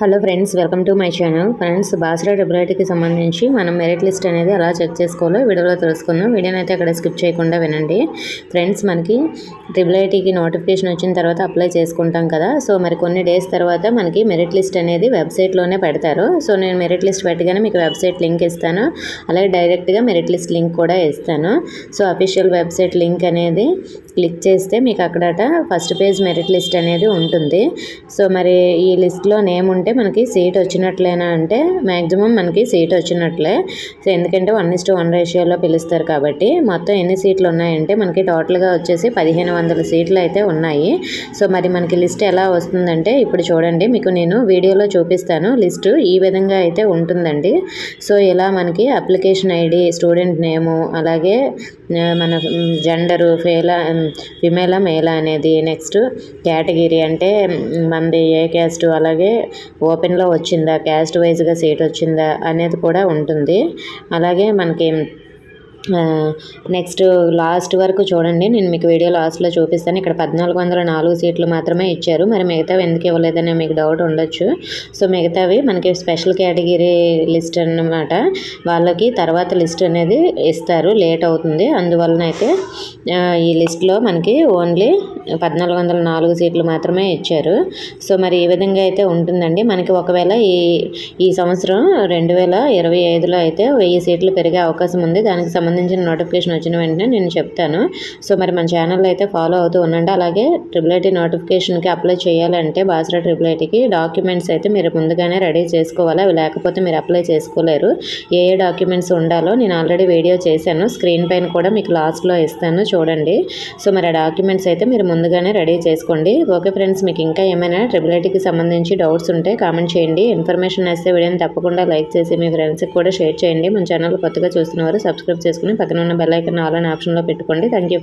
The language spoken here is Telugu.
Hello friends, welcome to my channel. Friends, Basara triple సంబంధించి మనం మెరిట్ లిస్ట్ అనేది ఎలా చెక్ చేసుకోవాలో వీడియోలో తెలుసుకుందాం. వీడియోని అయితే అక్కడ స్కిప్ చేయకుండా వినండి. ఫ్రెండ్స్, మనకి ట్రిపుల్ ఐటీకి నోటిఫికేషన్ వచ్చిన తర్వాత అప్లై చేసుకుంటాం కదా. సో మరి కొన్ని డేస్ తర్వాత మనకి మెరిట్ లిస్ట్ అనేది వెబ్సైట్లోనే పెడతారు. సో నేను మెరిట్ లిస్ట్ పెట్టగానే మీకు వెబ్సైట్ లింక్ ఇస్తాను, అలాగే డైరెక్ట్గా మెరిట్ లిస్ట్ లింక్ కూడా ఇస్తాను. సో అఫీషియల్ వెబ్సైట్ లింక్ అనేది క్లిక్ చేస్తే మీకు అక్కడ ఫస్ట్ పేజ్ మెరిట్ లిస్ట్ అనేది ఉంటుంది. సో మరి ఈ లిస్ట్లో నేమ్ ఉంటే మనకి సీట్ వచ్చినట్లేనా అంటే మ్యాక్సిమం మనకి సీట్ వచ్చినట్లే. సో ఎందుకంటే 1:1 రేషియోలో పిలుస్తారు కాబట్టి. మొత్తం ఎన్ని సీట్లు ఉన్నాయంటే మనకి టోటల్గా వచ్చేసి 1500 సీట్లు అయితే ఉన్నాయి. సో మరి మనకి లిస్ట్ ఎలా వస్తుందంటే ఇప్పుడు చూడండి, మీకు నేను వీడియోలో చూపిస్తాను. లిస్టు ఈ విధంగా అయితే ఉంటుందండి. సో ఇలా మనకి అప్లికేషన్ ఐడి, స్టూడెంట్ నేము, అలాగే మన జెండరు ఫిమేలా మేలా అనేది, నెక్స్ట్ కేటగిరీ అంటే మనది ఏ క్యాస్ట్, అలాగే ఓపెన్లో వచ్చిందా, క్యాస్ట్ వైజ్గా సీట్ వచ్చిందా అనేది కూడా ఉంటుంది. అలాగే మనకి నెక్స్ట్ లాస్ట్ వరకు చూడండి, నేను మీకు వీడియో లాస్ట్లో చూపిస్తాను. ఇక్కడ 1404 సీట్లు మాత్రమే ఇచ్చారు. మరి మిగతావి ఎందుకు ఇవ్వలేదని మీకు డౌట్ ఉండొచ్చు. సో మిగతావి మనకి స్పెషల్ కేటగిరీ లిస్ట్ అన్నమాట. వాళ్ళకి తర్వాత లిస్ట్ అనేది ఇస్తారు, లేట్ అవుతుంది. అందువలన అయితే ఈ లిస్ట్లో మనకి ఓన్లీ 1404 సీట్లు మాత్రమే ఇచ్చారు. సో మరి ఈ విధంగా అయితే ఉంటుందండి. మనకి ఒకవేళ ఈ సంవత్సరం 2025లో అయితే 1000 సీట్లు పెరిగే అవకాశం ఉంది. దానికి సంబంధించిన నోటిఫికేషన్ వచ్చిన వెంటనే నేను చెప్తాను. సో మరి మన ఛానల్లో అయితే ఫాలో అవుతూ ఉండండి. అలాగే ట్రిపుల్ ఐటీ నోటిఫికేషన్కి అప్లై చేయాలంటే బాసరా ట్రిపుల్ ఐటీకి డాక్యుమెంట్స్ అయితే మీరు ముందుగానే రెడీ చేసుకోవాలి. అవి లేకపోతే మీరు అప్లై చేసుకోలేరు. ఏ డాక్యుమెంట్స్ ఉండాలో నేను ఆల్రెడీ వీడియో చేశాను, స్క్రీన్ పైన కూడా మీకు లాస్ట్లో ఇస్తాను, చూడండి. సో మరి ఆ డాక్యుమెంట్స్ అయితే మీరు ముందుగానే రెడీ చేసుకోండి. ఓకే ఫ్రెండ్స్, మీకు ఇంకా ఏమైనా ట్రిపుల్ ఐటీకి సంబంధించి డౌట్స్ ఉంటే కామెంట్ చేయండి. ఇన్ఫర్మేషన్ వస్తే వీడియోని తప్పకుండా లైక్ చేసి మీ ఫ్రెండ్స్కి కూడా షేర్ చేయండి. మన ఛానల్ కొత్తగా చూస్తున్నవారు సబ్స్క్రైబ్ చేసుకుని పక్కన ఉన్న బెల్ ఐకాన్ ఆల్ అనే ఆప్షన్లో పెట్టుకోండి. Thank you.